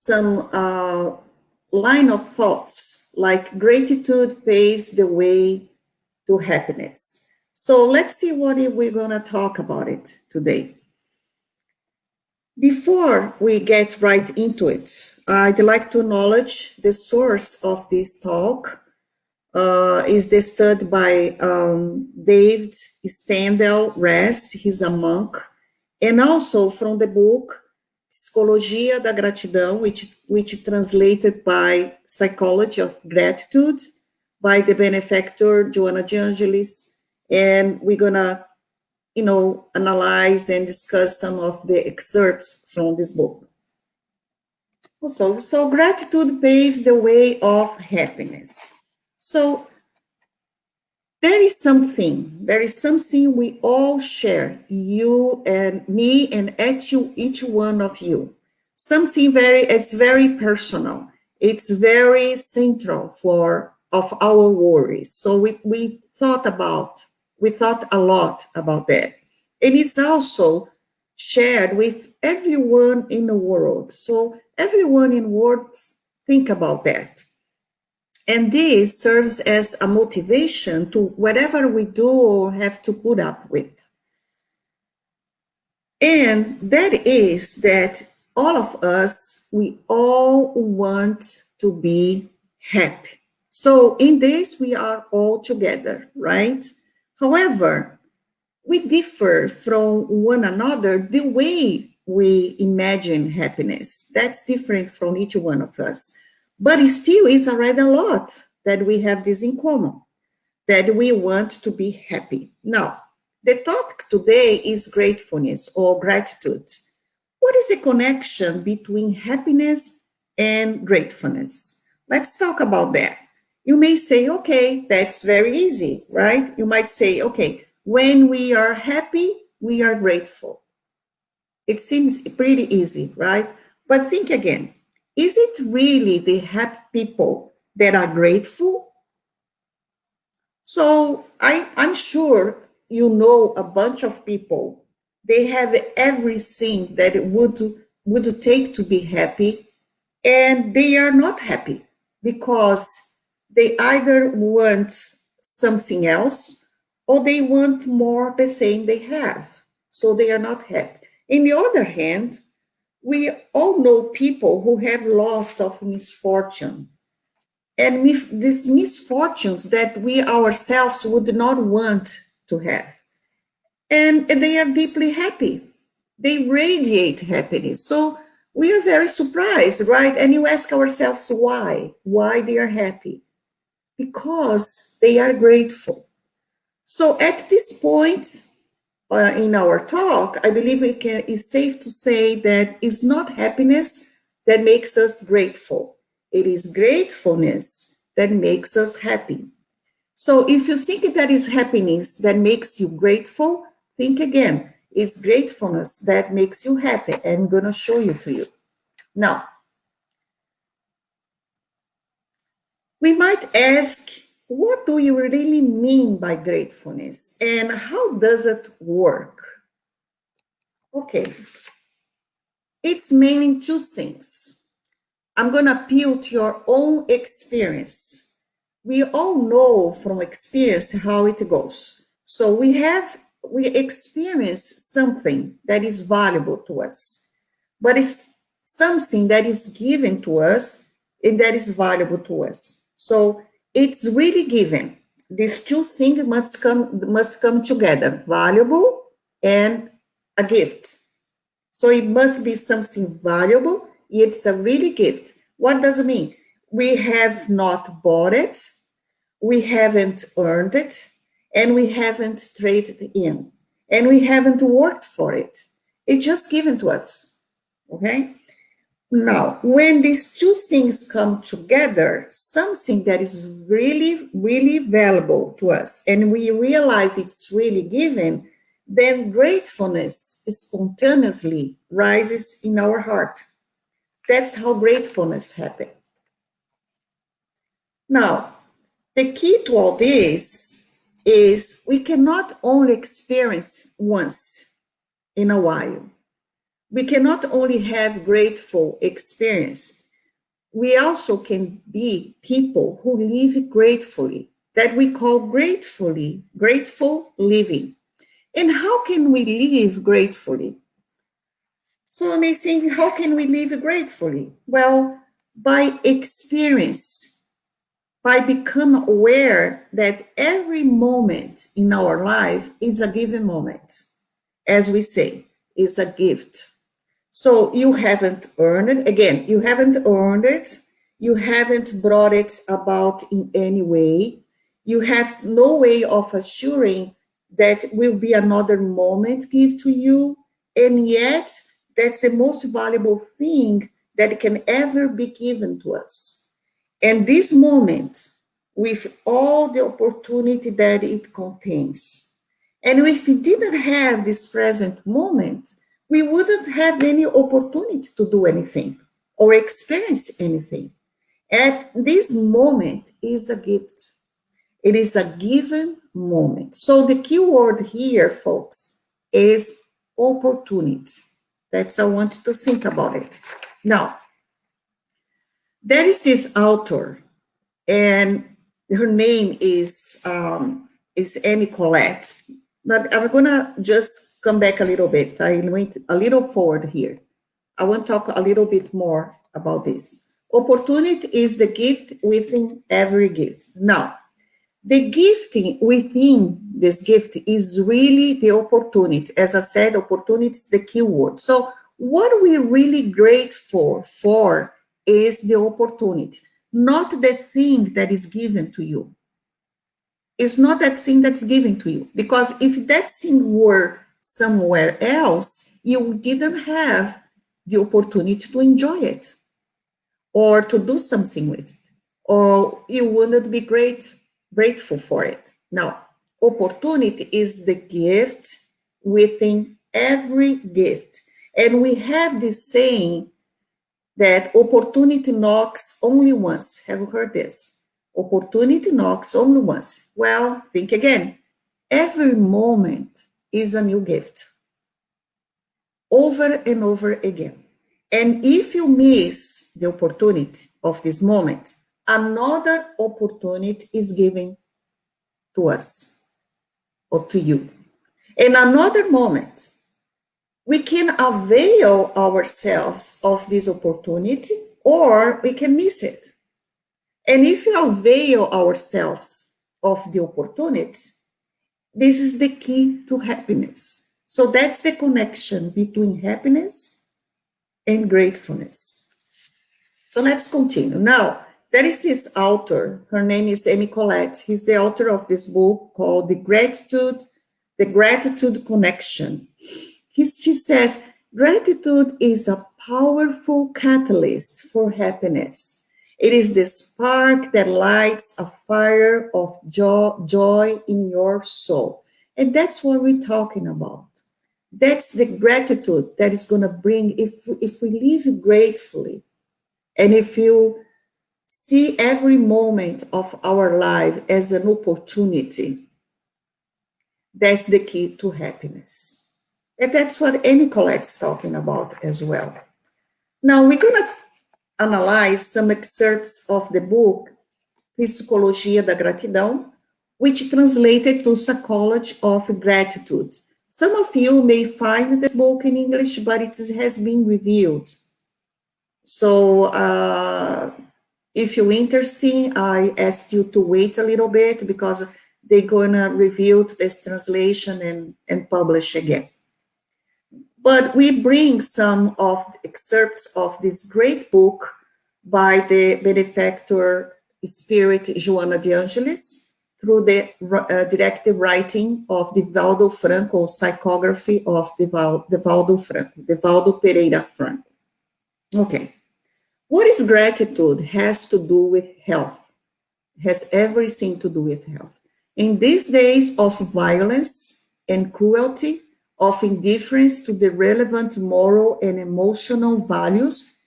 some line of thoughts, like gratitude paves the way to happiness. So let's see what we're going to talk about it today. Before we get right into it, I'd like to acknowledge the source of this talk is the study by David Stendhal Rest, he's a monk, and also from the book Psicologia da Gratidão, which translated by Psychology of Gratitude by the benefactor Joanna de Angelis, and we're gonna, analyze and discuss some of the excerpts from this book. So gratitude paves the way of happiness. So there is something we all share, you and me and each one of you. Something it's very personal. It's very central of our worries. So we thought a lot about that. And it's also shared with everyone in the world. So everyone in the world think about that. And this serves as a motivation to whatever we do or have to put up with. And that is that all of us, we all want to be happy. So in this, we are all together, right? However, we differ from one another the way we imagine happiness. That's different from each one of us. But it still is already a lot that we have this in common, that we want to be happy. Now, the topic today is gratefulness or gratitude. What is the connection between happiness and gratefulness? Let's talk about that. You may say, okay, that's very easy, right? You might say, okay, when we are happy, we are grateful. It seems pretty easy, right? But think again. Is it really the happy people that are grateful? So I'm sure you know a bunch of people. They have everything that it would take to be happy, and they are not happy because they either want something else or they want more the same they have. So they are not happy. On the other hand, we all know people who have lost of misfortune, and these misfortunes that we ourselves would not want to have. And they are deeply happy. They radiate happiness. So we are very surprised, right? And you ask ourselves why they are happy. Because they are grateful. So at this point, in our talk, I believe it's safe to say that it's not happiness that makes us grateful. It is gratefulness that makes us happy. So if you think that is happiness that makes you grateful, think again. It's gratefulness that makes you happy. And I'm going to show you to you. Now, we might ask, what do you really mean by gratefulness? And how does it work? Okay. It's mainly two things. I'm going to appeal to your own experience. We all know from experience how it goes. So we experience something that is valuable to us, but it's something that is given to us and that is valuable to us. So it's really given. These two things must come together, valuable and a gift. So it must be something valuable. It's a really gift. What does it mean? We have not bought it, we haven't earned it, and we haven't traded in, and we haven't worked for it. It's just given to us, okay? Now, when these two things come together, something that is really, really valuable to us, and we realize it's really given, then gratefulness spontaneously rises in our heart. That's how gratefulness happens. Now, the key to all this is we cannot only experience once in a while. we cannot only have grateful experience, we also can be people who live gratefully, that we call grateful living. And how can we live gratefully? So I may think, how can we live gratefully? Well, by experience, by becoming aware that every moment in our life is a given moment. As we say, is a gift. So you haven't earned it. Again, you haven't earned it. You haven't brought it about in any way. You have no way of assuring that will be another moment give to you. And yet, that's the most valuable thing that can ever be given to us. And this moment, with all the opportunity that it contains, and if we didn't have this present moment, we wouldn't have any opportunity to do anything or experience anything. At this moment is a gift. It is a given moment. So the key word here, folks, is opportunity. That's I want you to think about it. Now, there is this author, and her name is Amy Collette. But I'm gonna just come back a little bit. I went a little forward here. I want to talk a little bit more about this. Opportunity is the gift within every gift. Now, the gifting within this gift is really the opportunity. As I said, opportunity is the key word. So what we're really grateful for is the opportunity, not the thing that is given to you. It's not that thing that's given to you. Because if that thing were somewhere else, you didn't have the opportunity to enjoy it or to do something with it, or you wouldn't be grateful for it. Now, opportunity is the gift within every gift. And we have this saying that opportunity knocks only once. Have you heard this? Opportunity knocks only once. Well, think again. Every moment is a new gift. Over and over again. And if you miss the opportunity of this moment, another opportunity is given to us or to you. In another moment, we can avail ourselves of this opportunity or we can miss it. And if we avail ourselves of the opportunity, this is the key to happiness. So that's the connection between happiness and gratefulness. So let's continue. Now, there is this author, her name is Amy Collette. He's the author of this book called The Gratitude Connection. She says, gratitude is a powerful catalyst for happiness. It is the spark that lights a fire of joy in your soul. And that's what we're talking about. That's the gratitude that is going to bring, if we live gratefully, and if you see every moment of our life as an opportunity, that's the key to happiness. And that's what Amy Collette's talking about as well. Now, we're going to analyze some excerpts of the book Psicologia da Gratidão, which translated to Psychology of Gratitude. Some of you may find this book in English, but it has been reviewed. So if you're interested, I ask you to wait a little bit because they're going to review this translation and publish again. But we bring some of the excerpts of this great book by the benefactor Spirit Joanna de Angelis through the directed writing of Divaldo Franco, psychography of Divaldo Pereira Franco. Okay. What is gratitude has to do with health, has everything to do with health. In these days of violence and cruelty, of indifference to the relevant moral and emotional values,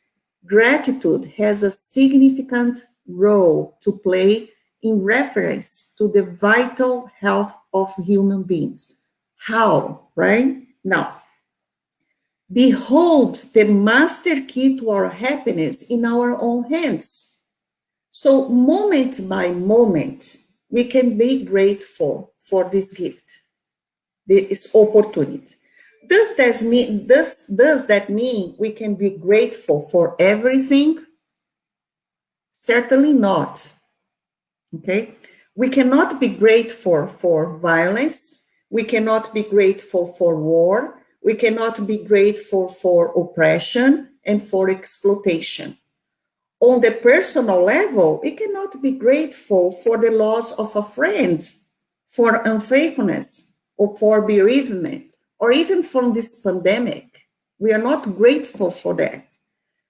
gratitude has a significant role to play in reference to the vital health of human beings. How, right? Now, behold the master key to our happiness in our own hands. So moment by moment, we can be grateful for this gift, this opportunity. Does that mean we can be grateful for everything? Certainly not. Okay? We cannot be grateful for violence. We cannot be grateful for war. We cannot be grateful for oppression and for exploitation. On the personal level, we cannot be grateful for the loss of a friend, for unfaithfulness, or for bereavement, or even from this pandemic. We are not grateful for that.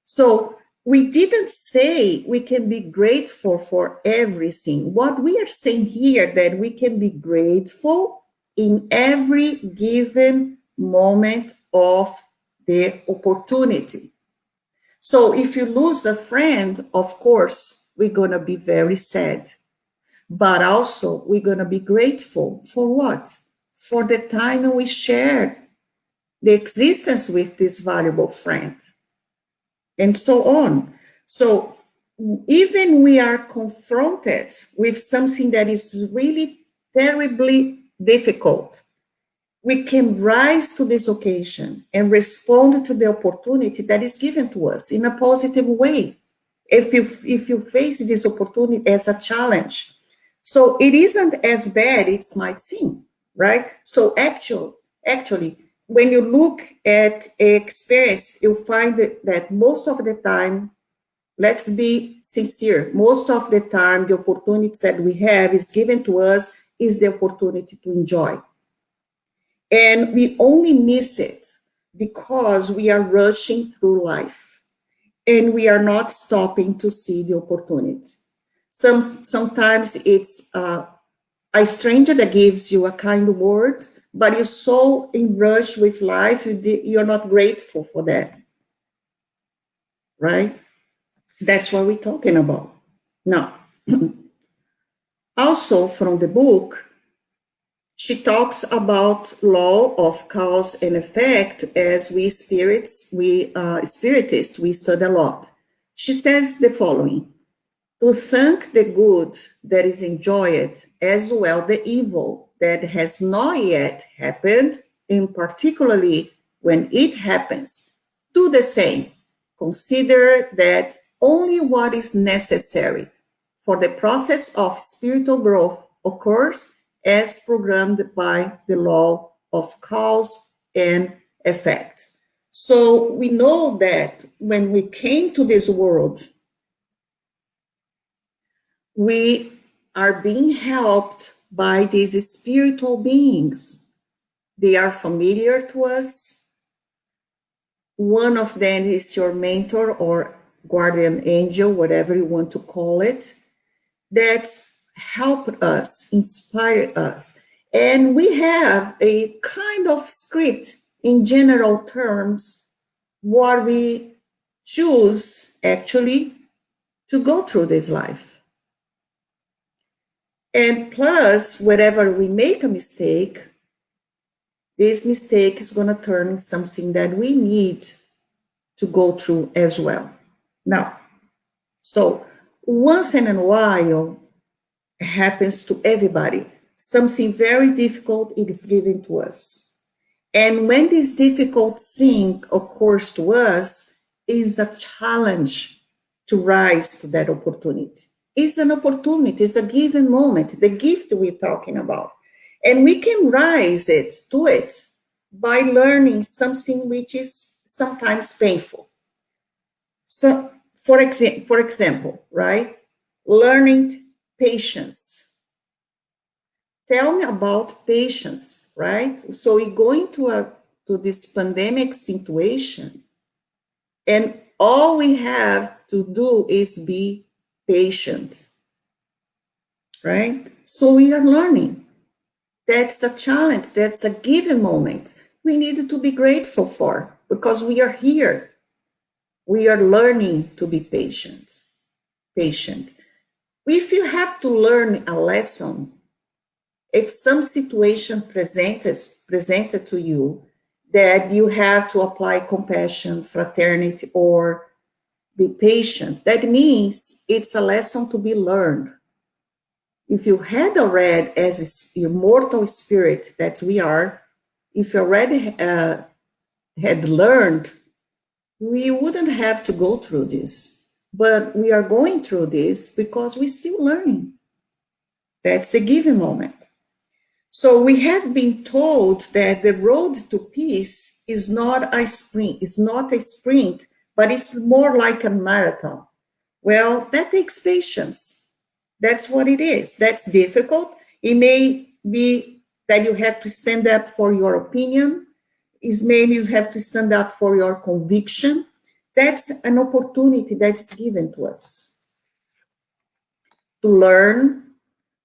So we didn't say we can be grateful for everything. What we are saying here, that we can be grateful in every given moment of the opportunity. So if you lose a friend, of course, we're going to be very sad. But also, we're going to be grateful for what? For the time we shared the existence with this valuable friend, and so on. So even we are confronted with something that is really terribly difficult, we can rise to this occasion and respond to the opportunity that is given to us in a positive way. If you face this opportunity as a challenge, so it isn't as bad it might seem, right? So actually, when you look at experience, you'll find that most of the time, let's be sincere, most of the time, the opportunities that we have is given to us is the opportunity to enjoy. And we only miss it because we are rushing through life and we are not stopping to see the opportunity. Sometimes it's a stranger that gives you a kind word, but you're so in rush with life, you're not grateful for that, right? That's what we're talking about. Now, also from the book, she talks about law of cause and effect. As we spiritists, we study a lot. She says the following: to thank the good that is enjoyed, as well the evil that has not yet happened, and particularly when it happens, do the same. Consider that only what is necessary for the process of spiritual growth occurs as programmed by the law of cause and effect. So we know that when we came to this world, we are being helped by these spiritual beings. They are familiar to us. One of them is your mentor or guardian angel, whatever you want to call it, that's helped us, inspired us. And we have a kind of script in general terms, what we choose actually to go through this life. And plus, whenever we make a mistake, this mistake is going to turn into something that we need to go through as well. Now, so once in a while, it happens to everybody. Something very difficult is given to us. And when this difficult thing occurs to us, is a challenge to rise to that opportunity. It's an opportunity, it's a given moment, the gift we're talking about. And we can rise to it by learning something which is sometimes painful. So, for example, right? Learning patience. Tell me about patience, right? So we go into this pandemic situation, and all we have to do is be patient, right? So we are learning. That's a challenge. That's a given moment. We need to be grateful for, because we are here. We are learning to be patient. If you have to learn a lesson, if some situation presented to you that you have to apply compassion, fraternity, or be patient. That means it's a lesson to be learned. If you had already, as immortal spirit that we are, if you already had learned, we wouldn't have to go through this. But we are going through this because we're still learning. That's the given moment. So we have been told that the road to peace is not a sprint, but it's more like a marathon. Well, that takes patience. That's what it is. That's difficult. It may be that you have to stand up for your opinion. It's maybe you have to stand up for your conviction. That's an opportunity that's given to us to learn,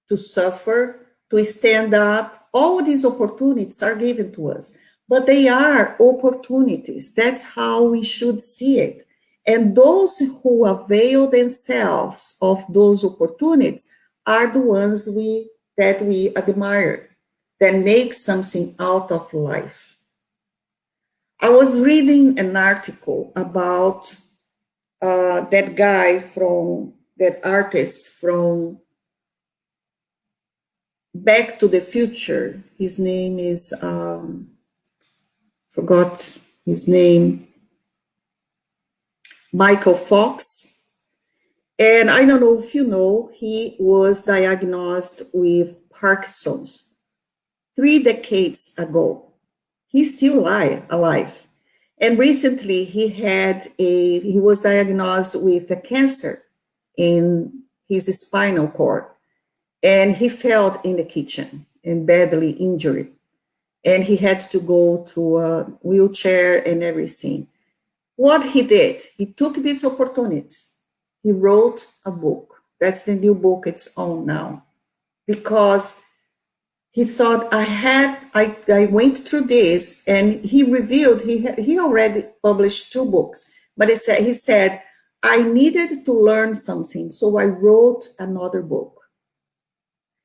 to suffer, to stand up. All these opportunities are given to us, but they are opportunities. That's how we should see it. And those who avail themselves of those opportunities are the ones that we admire, that make something out of life. I was reading an article about that guy that artist from Back to the Future. His name is, forgot his name, Michael Fox. And I don't know if you know, he was diagnosed with Parkinson's 3 decades ago. He's still alive. And recently he was diagnosed with a cancer in his spinal cord. And he fell in the kitchen and badly injured. And he had to go through a wheelchair and everything. What he did, he took this opportunity. He wrote a book. That's the new book it's on now. Because he thought, I went through this, and he revealed, he already published 2 books, but he said, I needed to learn something, so I wrote another book.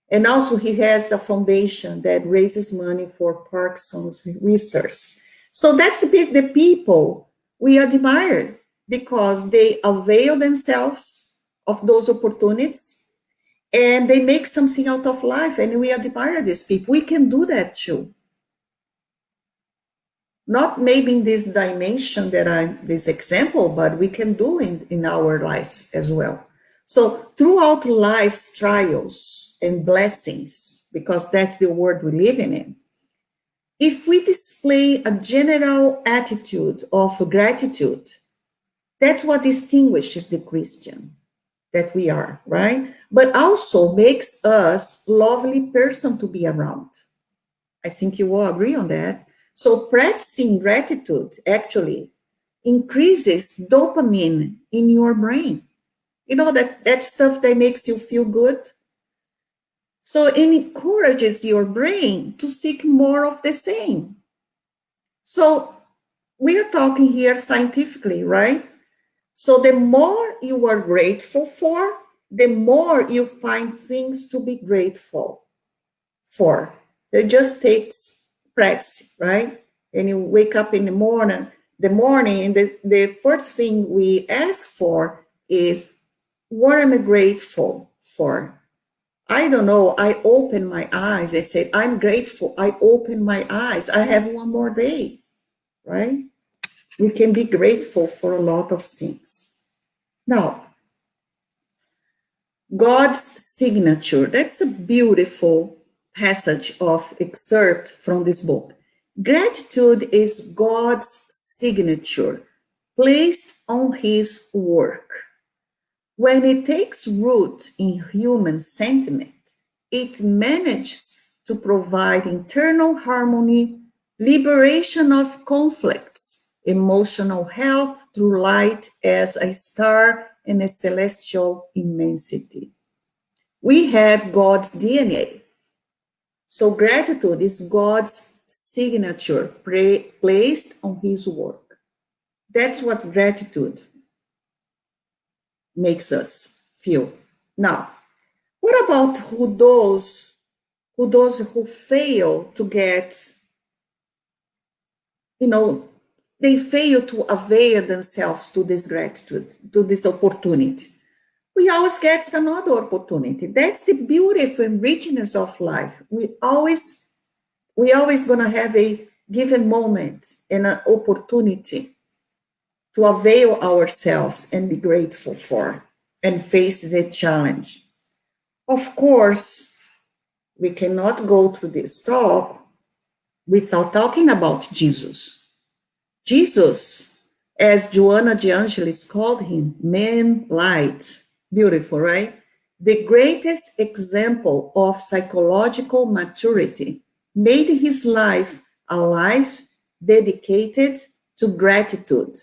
And also he has a foundation that raises money for Parkinson's research. So that's the people we admire, because they avail themselves of those opportunities and they make something out of life, and we admire these people. We can do that too. Not maybe in this dimension this example, but we can do in our lives as well. So throughout life's trials and blessings, because that's the world we live in, if we display a general attitude of gratitude, that's what distinguishes the Christian that we are, right? But also makes us lovely person to be around. I think you all agree on that. So practicing gratitude actually increases dopamine in your brain. You know, that stuff that makes you feel good. So it encourages your brain to seek more of the same. So we are talking here scientifically, right? So the more you are grateful for, the more you find things to be grateful for. It just takes practice, right? And you wake up in the morning, and the first thing we ask for is, what am I grateful for? I don't know. I open my eyes. I say, I'm grateful. I open my eyes. I have one more day, right? We can be grateful for a lot of things. Now, God's signature. That's a beautiful passage of excerpt from this book. Gratitude is God's signature placed on his work. When it takes root in human sentiment, it manages to provide internal harmony, liberation of conflicts, emotional health through light as a star and a celestial immensity. We have God's DNA. So gratitude is God's signature placed on his work. That's what gratitude makes us feel. Now, what about those who fail to get they fail to avail themselves to this gratitude, to this opportunity. We always get another opportunity. That's the beautiful and richness of life. We always gonna have a given moment and an opportunity to avail ourselves and be grateful for and face the challenge. Of course, we cannot go through this talk without talking about Jesus. Jesus, as Joanna de Angelis called him, man light. Beautiful, right? The greatest example of psychological maturity, made his life a life dedicated to gratitude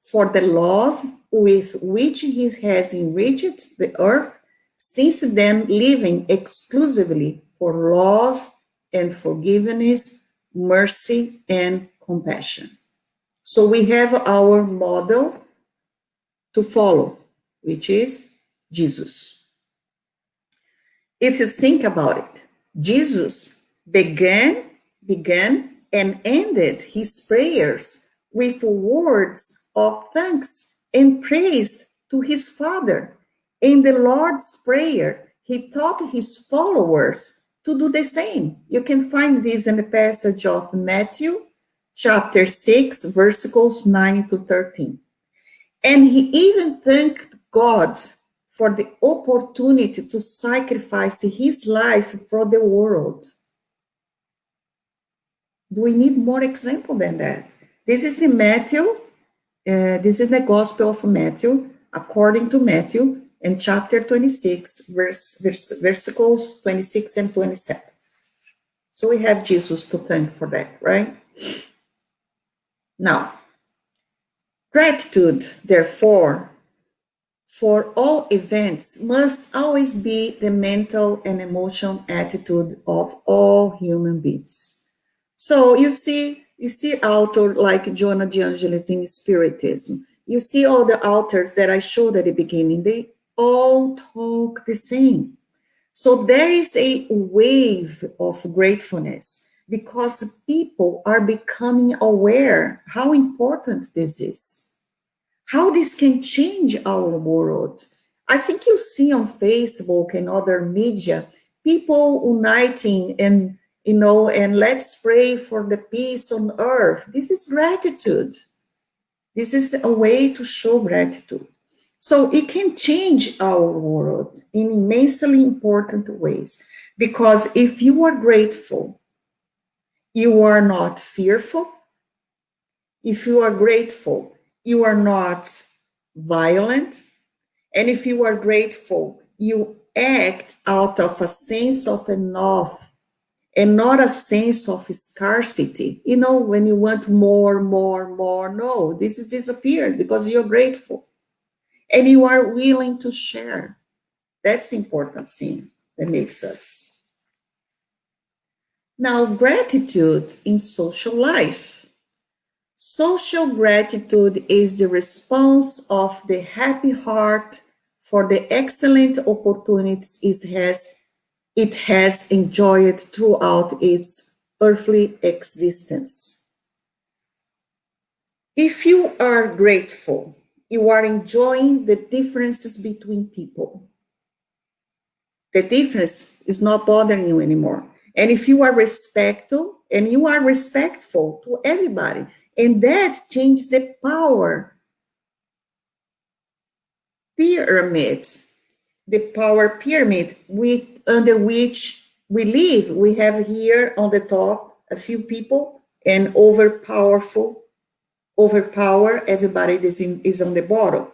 for the love with which he has enriched the earth, since then living exclusively for love and forgiveness, mercy and compassion. So we have our model to follow, which is Jesus. If you think about it, Jesus began and ended his prayers with words of thanks and praise to his Father. In the Lord's Prayer, he taught his followers to do the same. You can find this in the passage of Matthew, chapter 6, verses 9 to 13. And he even thanked God for the opportunity to sacrifice his life for the world. Do we need more example than that? This is this is the Gospel of Matthew, according to Matthew, in chapter 26, verses 26 and 27. So we have Jesus to thank for that, right? Now, gratitude, therefore, for all events must always be the mental and emotional attitude of all human beings. So you see authors like Joanna de Angelis in Spiritism. You see all the authors that I showed at the beginning, they all talk the same. So there is a wave of gratefulness because people are becoming aware how important this is, how this can change our world. I think you see on Facebook and other media, people uniting and let's pray for the peace on earth. This is gratitude. This is a way to show gratitude. So it can change our world in immensely important ways. Because if you are grateful, you are not fearful. If you are grateful, you are not violent. And if you are grateful, you act out of a sense of enough and not a sense of scarcity. When you want more, no, this is disappeared because you're grateful. And you are willing to share. That's the important thing that makes us. Now, gratitude in social life. Social gratitude is the response of the happy heart for the excellent opportunities it has enjoyed throughout its earthly existence. If you are grateful, you are enjoying the differences between people. The difference is not bothering you anymore. And if you are respectful, and you are respectful to everybody, and that changes the power pyramid, under which we live. We have here on the top a few people and overpower everybody that is on the bottom.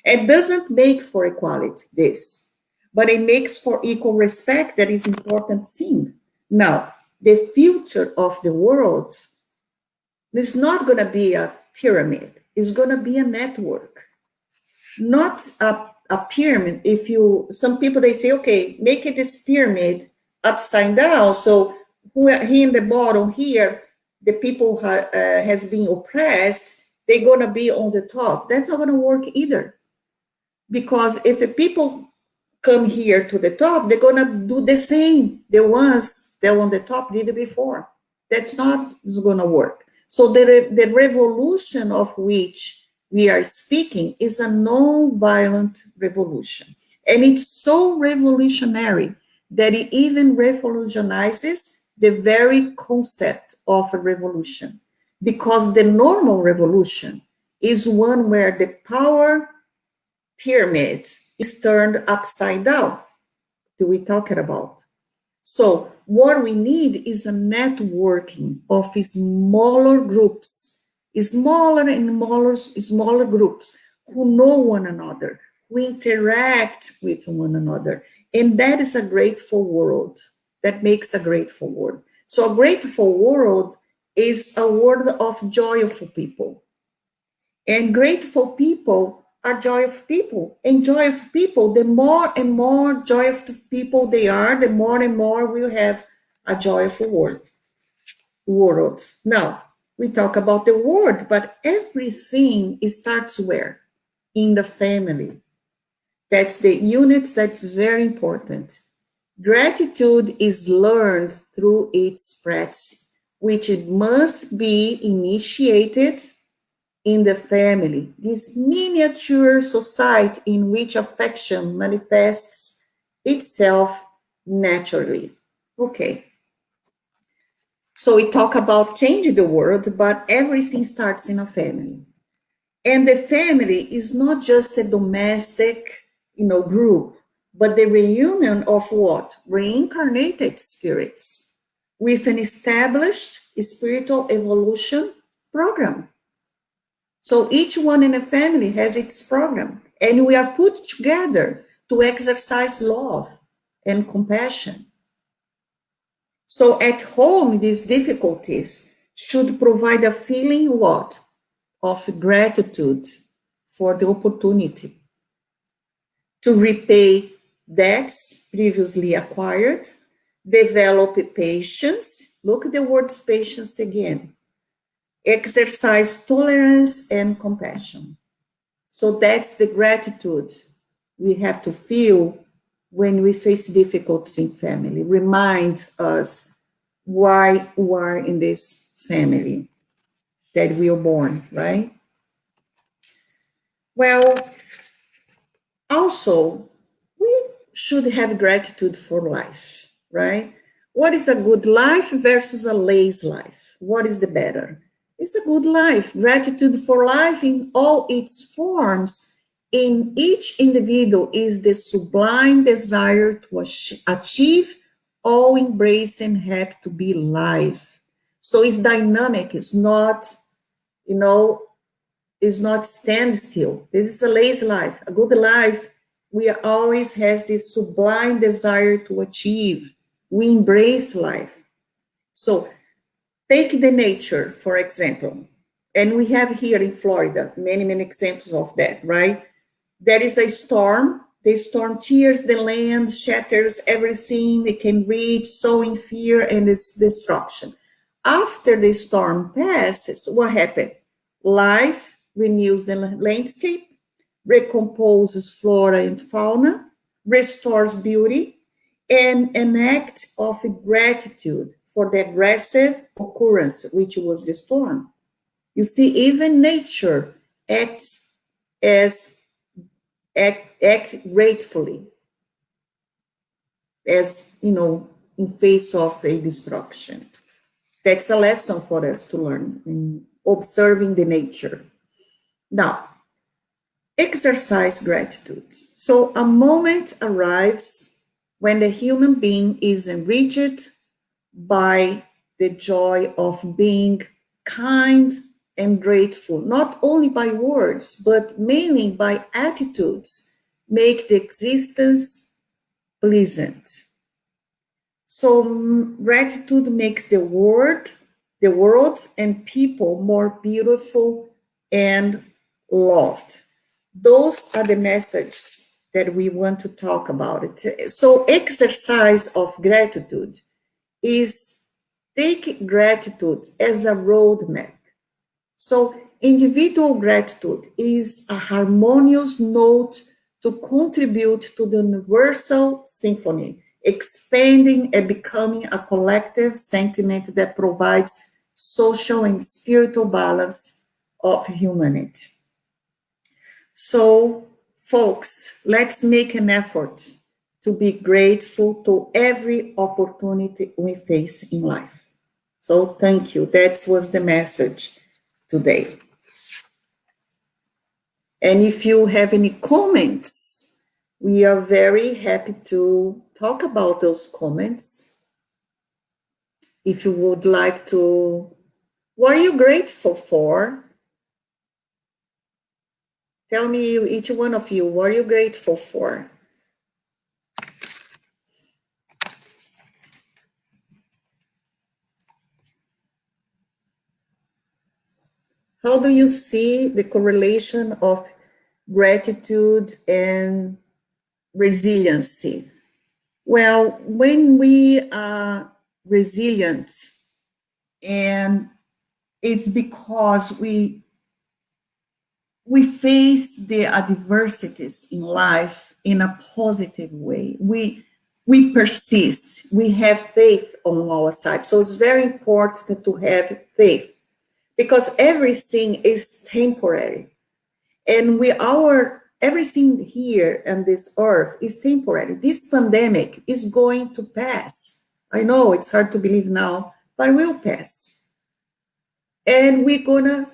It doesn't make for equality, this, but it makes for equal respect. That is important thing. Now, the future of the world is not going to be a pyramid. It's going to be a network, not a pyramid. Some people, they say, okay, make it this pyramid upside down. So here in the bottom here, the people has been oppressed, they're going to be on the top. That's not going to work either. Because if the people come here to the top, they're going to do the same. The ones that on the top did it before. That's not going to work. So the revolution of which we are speaking is a non-violent revolution. And it's so revolutionary that it even revolutionizes the very concept of a revolution. Because the normal revolution is one where the power pyramid is turned upside down. Do we talk about? So what we need is a networking of smaller groups, smaller and smaller groups who know one another, who interact with one another. And that is a grateful world. That makes a grateful world. So a grateful world is a world of joyful people. And grateful people are joyful people. And joyful people, the more and more joyful people they are, the more and more we'll have a joyful world. Now, we talk about the world, but everything starts where? In the family. That's the unit that's very important. Gratitude is learned through its practice, which it must be initiated in the family, this miniature society in which affection manifests itself naturally. Okay. So we talk about changing the world, but everything starts in a family. And the family is not just a domestic, group, but the reunion of what? Reincarnated spirits with an established spiritual evolution program. So each one in a family has its program, and we are put together to exercise love and compassion. So at home, these difficulties should provide a feeling what? Of gratitude for the opportunity to repay debts previously acquired, develop patience. Look at the word patience again. Exercise tolerance and compassion. So that's the gratitude we have to feel when we face difficulties in family. Remind us why we are in this family that we are born, right? Well, also, we should have gratitude for life, right? What is a good life versus a lazy life? What is the better? It's a good life. Gratitude for life in all its forms in each individual is the sublime desire to achieve all embrace and happy to be life. So it's dynamic. It's not, is not standstill. This is a lazy life. A good life, we always has this sublime desire to achieve. We embrace life. So take the nature, for example, and we have here in Florida many, many examples of that, right? There is a storm. The storm tears the land, shatters everything it can reach, sowing fear and destruction. After the storm passes, what happened? Life renews the landscape, recomposes flora and fauna, restores beauty, and an act of gratitude for the aggressive occurrence, which was the storm. You see, even nature acts gratefully, as in face of a destruction. That's a lesson for us to learn in observing the nature. Now, exercise gratitude. So a moment arrives when the human being is enriched by the joy of being kind and grateful, not only by words, but mainly by attitudes, make the existence pleasant. So gratitude makes the world and people more beautiful and loved. Those are the messages that we want to talk about. It. So exercise of gratitude is take gratitude as a roadmap. So individual gratitude is a harmonious note to contribute to the universal symphony, expanding and becoming a collective sentiment that provides social, and spiritual balance of humanity. So, folks, let's make an effort to be grateful to every opportunity we face in life. So, thank you. That was the message today. And if you have any comments, we are very happy to talk about those comments. If you would like to, what are you grateful for? Tell me, each one of you, what are you grateful for? How do you see the correlation of gratitude and resiliency? Well, when we are resilient, and it's because we face the adversities in life in a positive way. We persist. We have faith on our side. So it's very important to have faith, because everything is temporary, and everything here on this earth is temporary. This pandemic is going to pass. I know it's hard to believe now, but it will pass. And we're gonna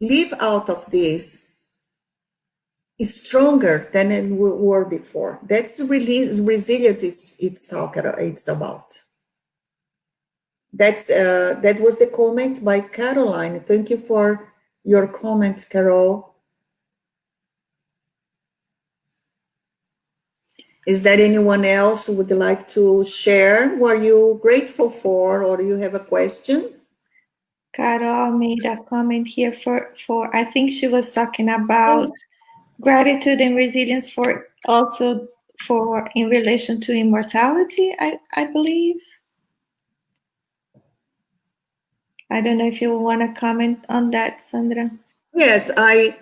live out of this stronger than we were before. That's resilience it's about. That was the comment by Caroline. Thank you for your comment, Carol. Is there anyone else who would like to share what you're grateful for, or you have a question? Carol made a comment here for I think she was talking about gratitude and resilience for in relation to immortality, I believe. I don't know if you want to comment on that, Sandra. Yes, I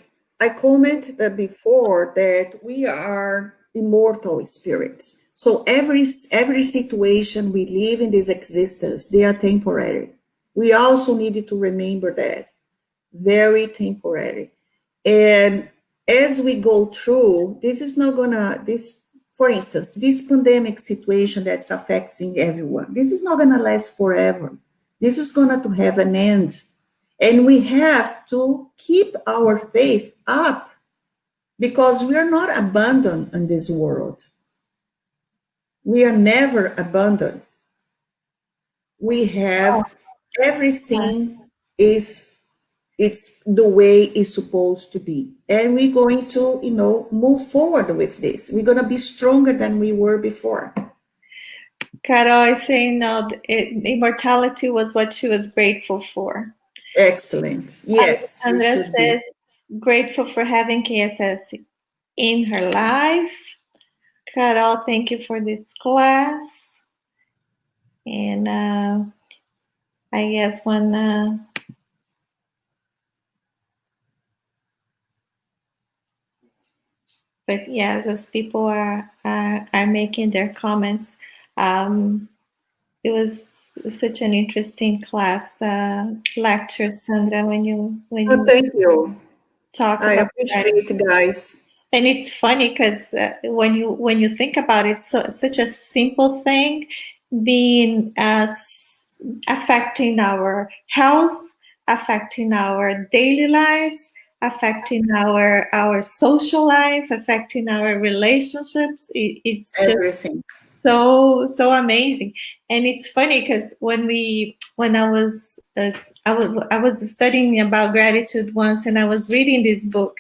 commented before that we are immortal spirits. So every situation we live in this existence, they are temporary. We also need to remember that. Very temporary. And as we go through, this is not gonna, for instance, this pandemic situation that's affecting everyone, this is not gonna last forever. This is gonna to have an end. And we have to keep our faith up, because we are not abandoned in this world. We are never abandoned. We have everything it's the way it's supposed to be. And we're going to, move forward with this. We're going to be stronger than we were before. Carol is saying no, immortality was what she was grateful for. Excellent. Yes. Sandra says, grateful for having KSS in her life. Carol, thank you for this class. And I guess one... but yes, as people are making their comments, it was such an interesting class lecture, Sandra, when you thank you. Talk I about appreciate it, guys. And it's funny because when you think about it, such a simple thing, being affecting our health, affecting our daily lives, affecting our social life, affecting our relationships. It's just everything. So amazing. And it's funny because when I was studying about gratitude once, and I was reading this book,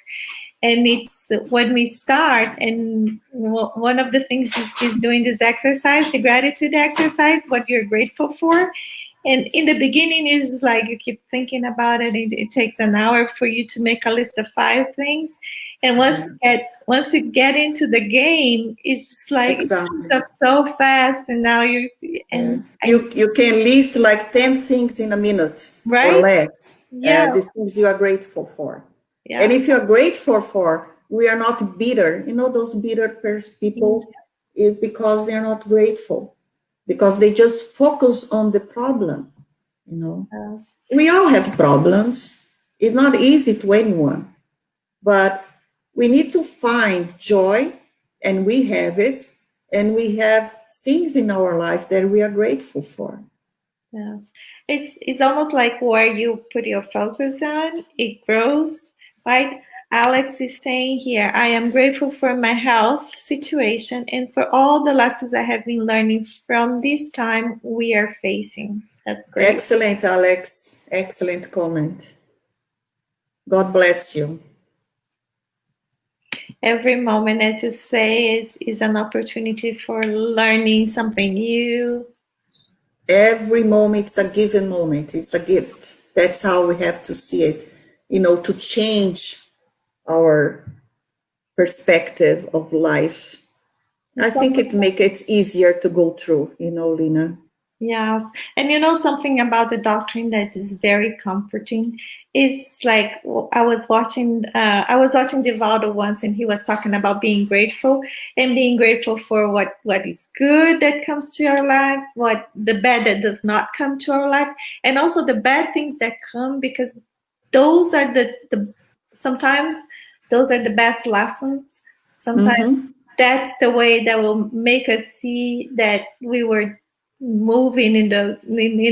and it's when we start, and one of the things is doing this exercise, the gratitude exercise, what you're grateful for. And in the beginning, it's just like you keep thinking about it. It takes an hour for you to make a list of 5 things. And once you get into the game, it's just like exactly. It's up so fast. And now you can list like 10 things in a minute, right? Or less. Yeah. The things you are grateful for. Yeah. And if you're grateful for, we are not bitter. Those bitter people, because they're not grateful, because they just focus on the problem. you know. Yes. We all have problems. It's not easy to anyone, but we need to find joy, and we have it, and we have things in our life that we are grateful for. Yes. It's almost like where you put your focus on, it grows, right? Alex is saying here, I am grateful for my health situation and for all the lessons I have been learning from this time we are facing. That's great. Excellent, Alex. Excellent comment. God bless you. Every moment, as you say, is an opportunity for learning something new. Every moment, it's a given moment. It's a gift. That's how we have to see it, you know, to change our perspective of life. I think it makes it easier to go through, you know, Lina. Yes. And you know something about the doctrine that is very comforting is like I was watching Divaldo once, and he was talking about being grateful for what is good that comes to our life, what the bad that does not come to our life, and also the bad things that come, because those are the sometimes those are the best lessons. Sometimes that's the way that will make us see that we were moving in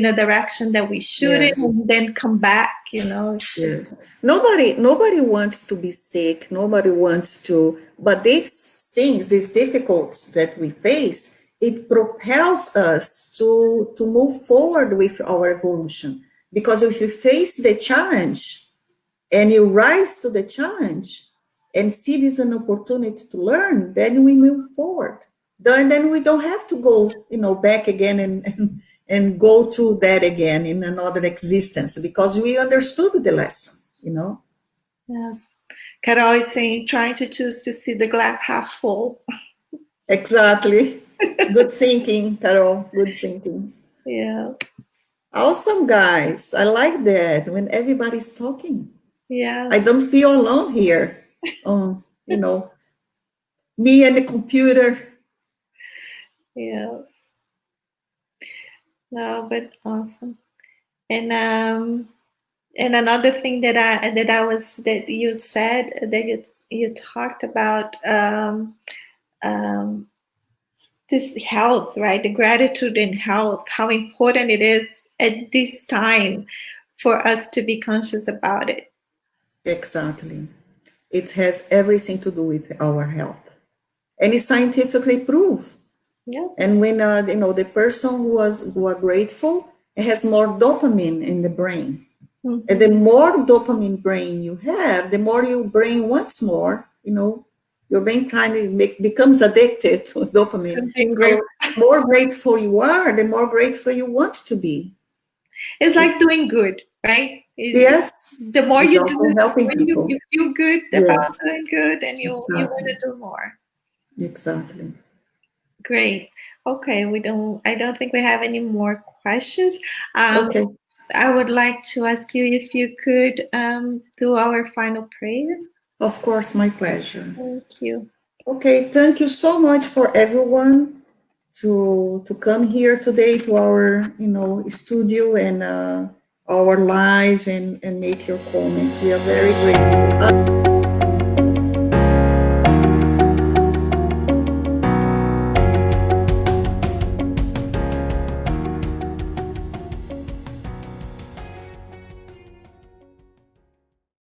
a direction that we shouldn't, and then come back, you know. Yes. Nobody wants to be sick. Nobody wants to, but these things, these difficulties that we face, it propels us to move forward with our evolution. Because if you face the challenge and you rise to the challenge and see this as an opportunity to learn, then we move forward. Then we don't have to go, you know, back again and go through that again in another existence, because we understood the lesson, you know. Yes. Carol is saying, trying to choose to see the glass half full. Exactly. Good thinking, Carol. Good thinking. Yeah. Awesome, guys. I like that when everybody's talking. Yeah. I don't feel alone here. You know, me and the computer. Yes. No, but awesome. And another thing that you said, that you talked about this health, right? The gratitude and health, how important it is at this time for us to be conscious about it. Exactly. It has everything to do with our health, and it's scientifically proved. Yeah. And when you know, the person who are grateful, it has more dopamine in the brain. And the more dopamine brain you have, the more your brain wants more. You know, your brain kind of becomes addicted to dopamine. So more grateful you are, the more grateful you want to be. It's like doing good, right? Yes. The more it's you also do, helping people. You feel good about doing good, and you Exactly. want to do more. Exactly. Great. Okay, I don't think we have any more questions. Okay. I would like to ask you if you could do our final prayer. Of course, my pleasure. Thank you. Okay, thank you so much for everyone to come here today to our, you know, studio and our live and make your comments. We are very grateful.